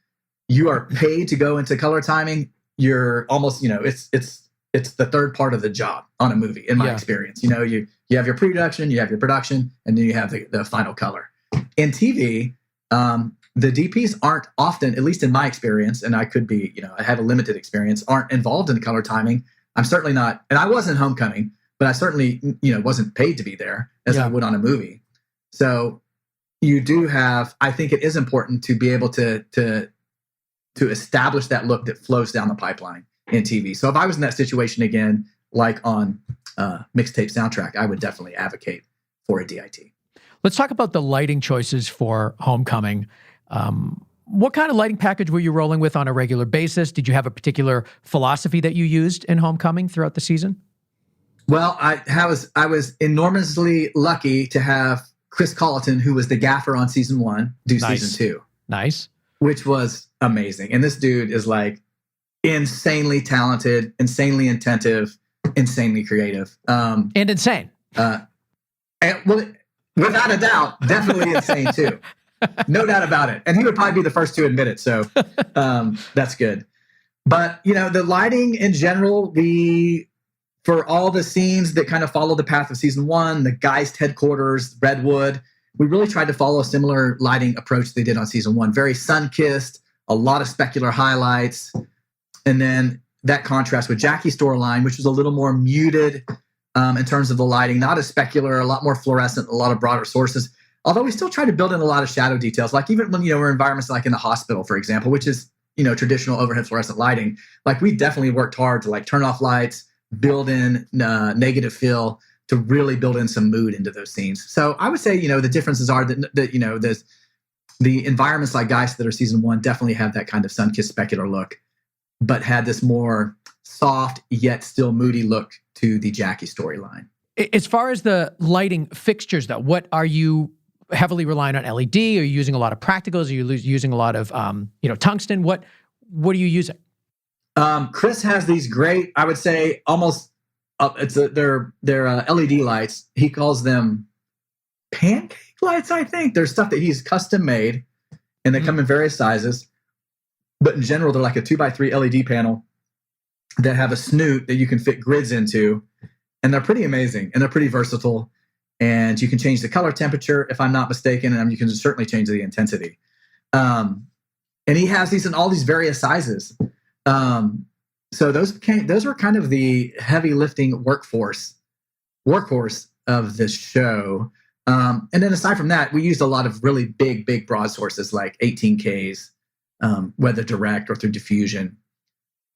you are paid to go into color timing. You're almost, it's the third part of the job on a movie, in my experience. You have your pre-production, you have your production, and then you have the final color. In TV, the DPs aren't often, at least in my experience, and I could be, I have a limited experience, aren't involved in color timing. I'm certainly not, and I was in Homecoming, but I certainly, wasn't paid to be there as I would on a movie. So you do have, I think it is important to be able to establish that look that flows down the pipeline in TV. So if I was in that situation again, like on Mixtape Soundtrack, I would definitely advocate for a DIT. Let's talk about the lighting choices for Homecoming. What kind of lighting package were you rolling with on a regular basis? Did you have a particular philosophy that you used in Homecoming throughout the season? Well, I was enormously lucky to have Chris Colleton, who was the gaffer on season 1, do season 2. Nice. Which was amazing. And this dude is like insanely talented, insanely attentive, insanely creative. And insane. Without a doubt, definitely insane too. No doubt about it. And he would probably be the first to admit it. So that's good. But, the lighting in general, for all the scenes that kind of follow the path of season 1, the Geist headquarters, Redwood, we really tried to follow a similar lighting approach they did on season 1. Very sun-kissed, a lot of specular highlights. And then that contrast with Jackie's storyline, which was a little more muted in terms of the lighting, not as specular, a lot more fluorescent, a lot of broader sources. Although we still try to build in a lot of shadow details, like even when, we're in environments like in the hospital, for example, which is, traditional overhead fluorescent lighting. Like we definitely worked hard to turn off lights, build in negative fill to really build in some mood into those scenes. So I would say, the differences are that the environments like Geist that are season 1 definitely have that kind of sun-kissed specular look, but had this more soft yet still moody look to the Jackie storyline. As far as the lighting fixtures, though, what are you heavily relying on LED? Are you using a lot of practicals? Are you using a lot of tungsten? What are you using? Chris has these great, I would say, almost they're LED lights. He calls them pancake lights. I think there's stuff that he's custom made, and they come in various sizes. But in general, they're like a 2x3 LED panel that have a snoot that you can fit grids into, and they're pretty amazing and they're pretty versatile. And you can change the color temperature, if I'm not mistaken, and you can certainly change the intensity. And he has these in all these various sizes. So those were kind of the heavy lifting workhorse of this show. And then aside from that, we used a lot of really big broad sources like 18Ks, whether direct or through diffusion.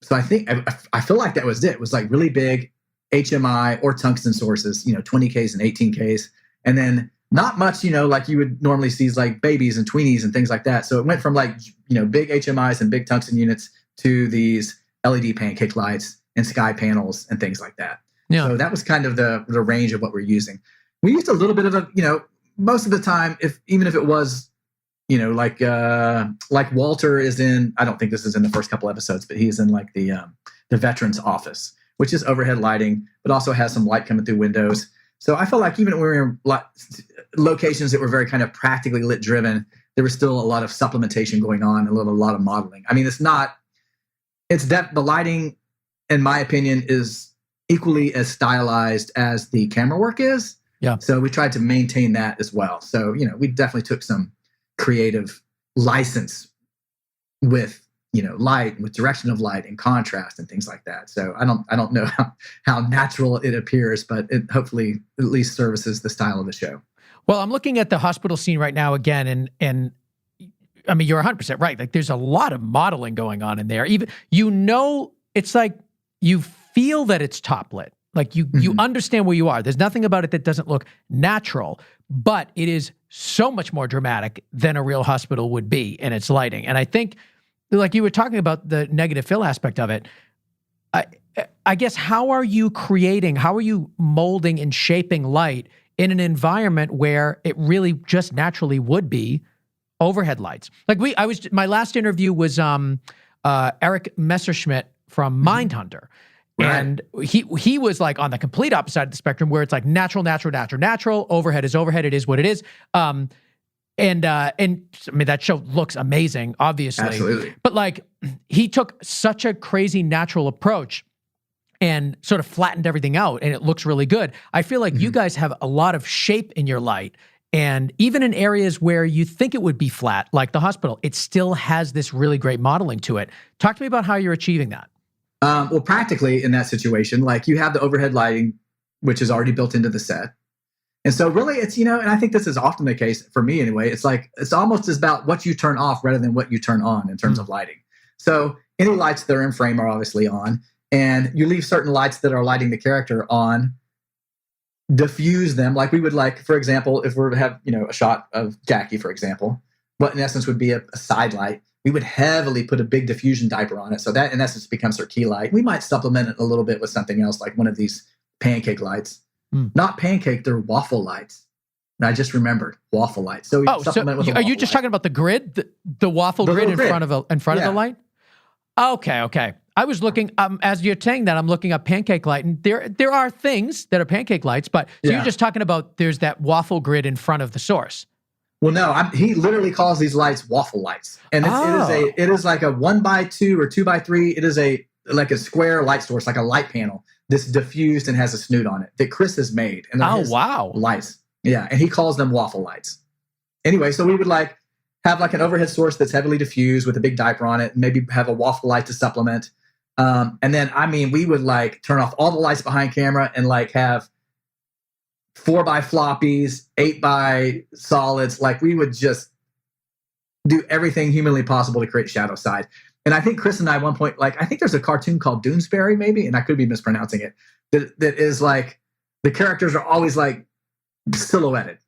So I feel like that was it. It was like really big HMI or tungsten sources, 20Ks and 18Ks. And then not much, like you would normally see like babies and tweenies and things like that. So it went from like, big HMIs and big tungsten units to these LED pancake lights and sky panels and things like that. Yeah. So that was kind of the range of what we're using. We used a little bit of most of the time, even if it was, like Walter is in, I don't think this is in the first couple episodes, but he's in like the veteran's office, which is overhead lighting, but also has some light coming through windows. So I felt like even when we were in locations that were very kind of practically lit driven, there was still a lot of supplementation going on, a lot of modeling. I mean, the lighting, in my opinion, is equally as stylized as the camera work is. Yeah. So we tried to maintain that as well. So, we definitely took some creative license with, light, with direction of light and contrast and things like that. So I don't know how natural it appears, but it hopefully at least services the style of the show. Well, I'm looking at the hospital scene right now again, and I mean, you're 100% right. Like, there's a lot of modeling going on in there. Even, it's like you feel that it's top lit. Like you understand where you are. There's nothing about it that doesn't look natural, but it is so much more dramatic than a real hospital would be in its lighting. And I think, like you were talking about the negative fill aspect of it, I guess, how are you molding and shaping light in an environment where it really just naturally would be overhead lights? Like my last interview was Eric Messerschmidt from Mindhunter. Right. And he was like on the complete opposite side of the spectrum, where it's like natural, overhead is overhead, it is what it is. And I mean, that show looks amazing, obviously. Absolutely. But like, he took such a crazy natural approach and sort of flattened everything out, and it looks really good. I feel like you guys have a lot of shape in your light, and even in areas where you think it would be flat, like the hospital, it still has this really great modeling to it. Talk to me about how you're achieving that. Well, practically in that situation, like you have the overhead lighting, which is already built into the set. And so really it's, and I think this is often the case for me anyway, it's like, it's almost about what you turn off rather than what you turn on in terms of lighting. So any lights that are in frame are obviously on, and you leave certain lights that are lighting the character on, diffuse them. Like we would for example, if we were to have, a shot of Jackie, for example, what in essence would be a side light, we would heavily put a big diffusion diaper on it. So that in essence becomes our key light. We might supplement it a little bit with something else, like one of these pancake lights. Not pancake, they're waffle lights. And I just remembered waffle lights. So we supplement with a waffle are you just talking about the grid, the waffle grid in front of the light? Okay. I was looking, as you're saying that, I'm looking up pancake light, and there are things that are pancake lights, but you're just talking about there's that waffle grid in front of the source. Well, no, he literally calls these lights waffle lights, and it is like a 1x2 or 2x3. It is like a square light source, like a light panel that's diffused and has a snoot on it that Chris has made. And lights, yeah, and he calls them waffle lights. Anyway, so we would have an overhead source that's heavily diffused with a big diaper on it, and maybe have a waffle light to supplement. And then we would turn off all the lights behind camera and have 4x floppies, 8x solids. Like we would just do everything humanly possible to create shadow side. And I think Chris and I at one point, I think there's a cartoon called Doonesbury, maybe, and I could be mispronouncing it, that is the characters are always silhouetted.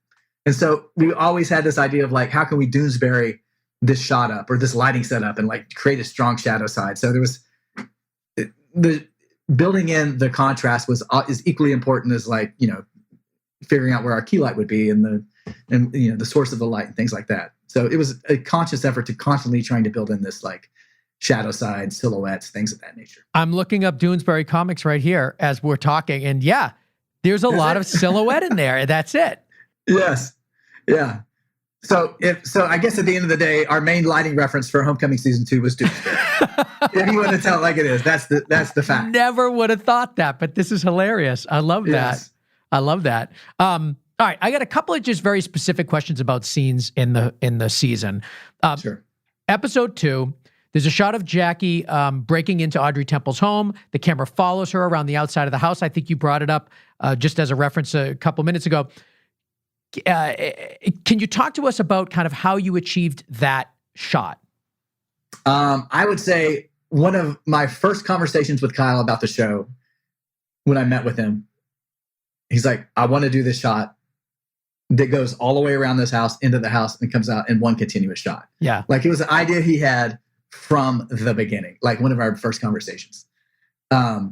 And so we always had this idea of like, how can we Doonesbury this shot up or this lighting setup and like create a strong shadow side? So there was the building in the contrast is equally important as like, figuring out where our key light would be and the source of the light and things like that. So it was a conscious effort to constantly trying to build in this like shadow side, silhouettes, things of that nature. I'm looking up Doonesbury comics right here as we're talking, and yeah, there's a lot of silhouette in there. That's it. Yes. Yeah. So I guess at the end of the day, our main lighting reference for Homecoming season 2 was Doonesbury. If you want to tell it like it is, that's the fact. Never would have thought that, but this is hilarious. I love that. Yes. I love that. All right, I got a couple of just very specific questions about scenes in the season. Sure. Episode 2, there's a shot of Jackie breaking into Audrey Temple's home. The camera follows her around the outside of the house. I think you brought it up just as a reference a couple minutes ago. Can you talk to us about kind of how you achieved that shot? I would say one of my first conversations with Kyle about the show, when I met with him, he's like, I want to do this shot that goes all the way around this house, into the house, and comes out in one continuous shot. Yeah. Like it was an idea he had from the beginning, like one of our first conversations.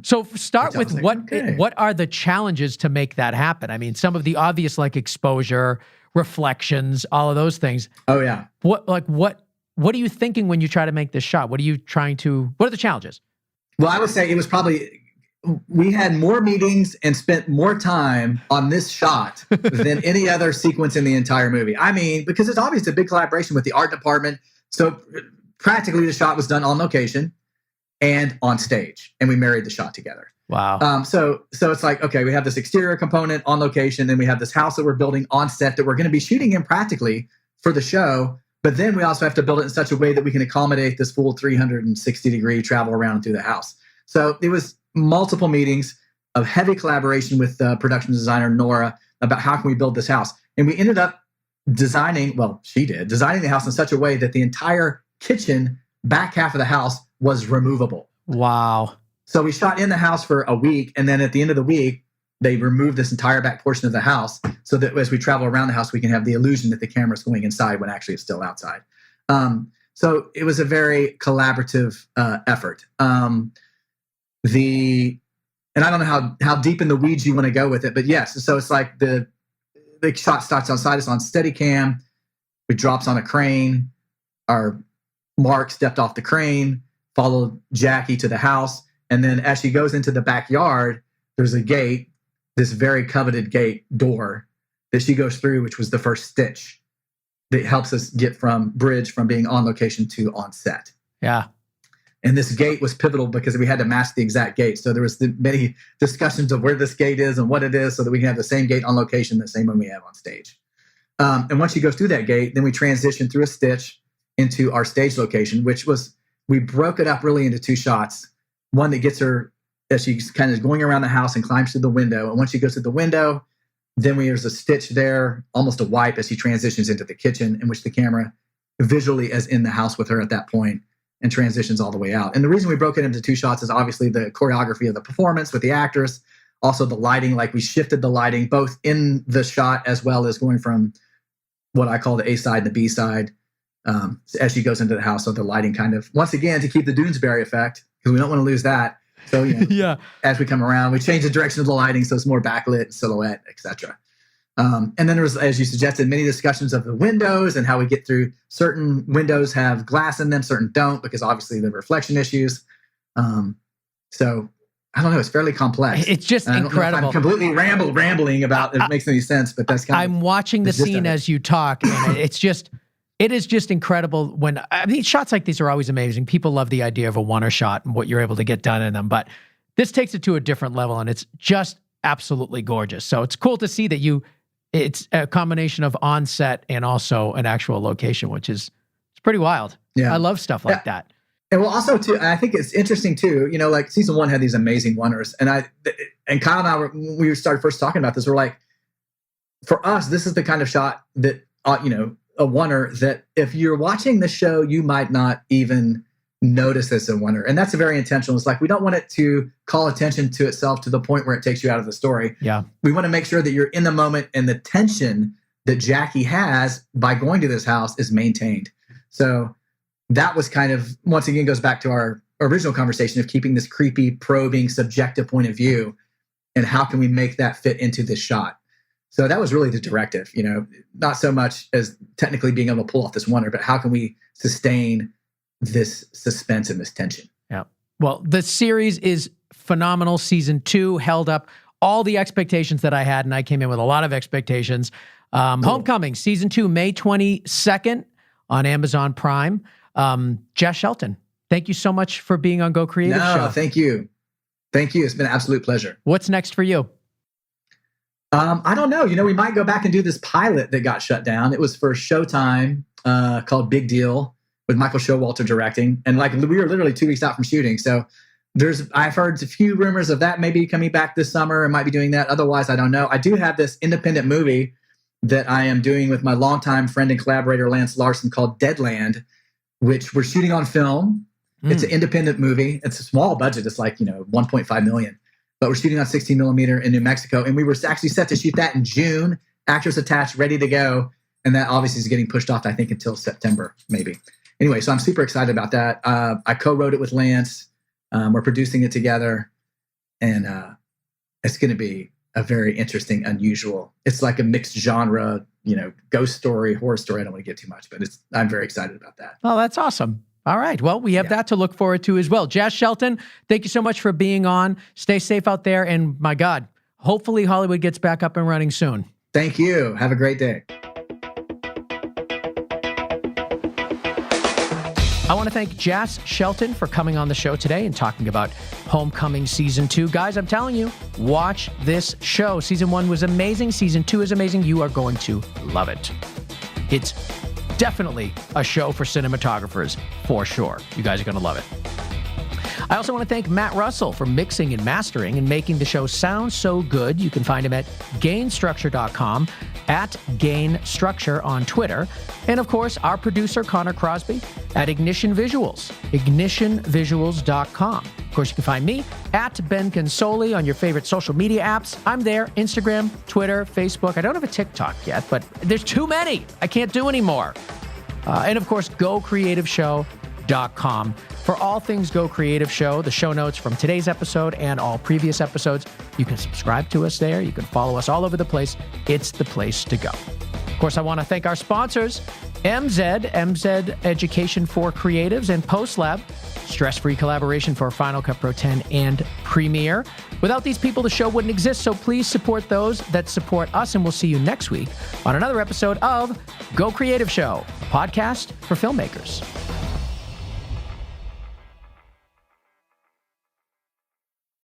So start with like, what are the challenges to make that happen? I mean, some of the obvious like exposure, reflections, all of those things. Oh yeah. What are you thinking when you try to make this shot? What are the challenges? Well, I would say it was probably, we had more meetings and spent more time on this shot than any other sequence in the entire movie. I mean, because it's obviously a big collaboration with the art department. So practically the shot was done on location and on stage, and we married the shot together. Wow. So it's like, okay, we have this exterior component on location, and we have this house that we're building on set that we're going to be shooting in practically for the show. But then we also have to build it in such a way that we can accommodate this full 360-degree travel around through the house. So it was multiple meetings of heavy collaboration with production designer Nora about how can we build this house. And we ended up designing the house in such a way that the entire kitchen back half of the house was removable. Wow. So we shot in the house for a week, and then at the end of the week, they removed this entire back portion of the house so that as we travel around the house, we can have the illusion that the camera's going inside when actually it's still outside. So it was a very collaborative effort. And I don't know how deep in the weeds you want to go with it, but yes. So it's like the shot starts outside. It's on Steadicam. It drops on a crane. Our Mark stepped off the crane, followed Jackie to the house. And then as she goes into the backyard, there's a gate, this very coveted gate door that she goes through, which was the first stitch that helps us get from being on location to on set. Yeah. And this gate was pivotal because we had to match the exact gate. So there was many discussions of where this gate is and what it is so that we can have the same gate on location, the same one we have on stage. And once she goes through that gate, then we transition through a stitch into our stage location, we broke it up really into two shots. One that gets her as she's kind of going around the house and climbs through the window. And once she goes through the window, then there's a stitch there, almost a wipe as she transitions into the kitchen, in which the camera visually is in the house with her at that point and transitions all the way out. And the reason we broke it into two shots is obviously the choreography of the performance with the actors, also the lighting, like we shifted the lighting both in the shot as well as going from what I call the A side and the B side as she goes into the house. So the lighting kind of, once again, to keep the Doonesbury effect, because we don't want to lose that. So, yeah. As we come around, we change the direction of the lighting so it's more backlit, silhouette, etc. And then there was, as you suggested, many discussions of the windows and how we get through. Certain windows have glass in them, certain don't, because obviously the reflection issues. So I don't know. It's fairly complex. It's just incredible. I'm completely rambling about if it makes any sense, but that's kind of. I'm watching the scene as you talk, and it is just incredible shots like these are always amazing. People love the idea of a one-er shot and what you're able to get done in them, but this takes it to a different level, and it's just absolutely gorgeous. So it's cool to see that it's a combination of on-set and also an actual location, which is it's pretty wild. Yeah. I love stuff like that. And well, also too, I think it's interesting too, like season 1 had these amazing one-ers, and Kyle and I when we started first talking about this, we're like, for us, this is the kind of shot that, a one-er that if you're watching the show, you might not even notice as a one-er. And that's very intentional. It's like, we don't want it to call attention to itself to the point where it takes you out of the story. Yeah. We want to make sure that you're in the moment and the tension that Jackie has by going to this house is maintained. So that was kind of, once again, goes back to our original conversation of keeping this creepy, probing, subjective point of view, and how can we make that fit into this shot. So that was really the directive, not so much as technically being able to pull off this wonder, but how can we sustain this suspense and this tension? Yeah. Well, the series is phenomenal. Season 2 held up all the expectations that I had, and I came in with a lot of expectations. Cool. Homecoming, Season 2, May 22nd on Amazon Prime. Jess Shelton, thank you so much for being on Go Creative Show. Thank you. Thank you. It's been an absolute pleasure. What's next for you? I don't know. We might go back and do this pilot that got shut down. It was for Showtime called Big Deal with Michael Showalter directing. And we were literally 2 weeks out from shooting. So I've heard a few rumors of that maybe coming back this summer and might be doing that. Otherwise, I don't know. I do have this independent movie that I am doing with my longtime friend and collaborator, Lance Larson, called Deadland, which we're shooting on film. It's an independent movie. It's a small budget. It's like, 1.5 million. But we're shooting on 16 millimeter in New Mexico. And we were actually set to shoot that in June. Actors attached, ready to go. And that obviously is getting pushed off, I think, until September, maybe. Anyway, so I'm super excited about that. I co-wrote it with Lance. We're producing it together. And it's going to be a very interesting, unusual. It's like a mixed genre, ghost story, horror story. I don't want to get too much, but I'm very excited about that. Oh, that's awesome. All right. Well, we have that to look forward to as well. Jess Shelton, thank you so much for being on. Stay safe out there. And my God, hopefully Hollywood gets back up and running soon. Thank you. Have a great day. I want to thank Jess Shelton for coming on the show today and talking about Homecoming Season 2. Guys, I'm telling you, watch this show. Season 1 was amazing. Season 2 is amazing. You are going to love it. It's definitely a show for cinematographers, for sure. You guys are going to love it. I also want to thank Matt Russell for mixing and mastering and making the show sound so good. You can find him at gainstructure.com, at gainstructure on Twitter, and of course, our producer, Connor Crosby, at Ignition Visuals, ignitionvisuals.com. Of course, you can find me at Ben Consoli on your favorite social media apps. I'm there, Instagram, Twitter, Facebook. I don't have a TikTok yet, but there's too many. I can't do any more. And of course, gocreativeshow.com. For all things Go Creative Show, the show notes from today's episode and all previous episodes, you can subscribe to us there. You can follow us all over the place. It's the place to go. Of course, I want to thank our sponsors, MZ Education for Creatives, and PostLab, stress-free collaboration for Final Cut Pro 10 and Premiere. Without these people, the show wouldn't exist, so please support those that support us, and we'll see you next week on another episode of Go Creative Show, a podcast for filmmakers.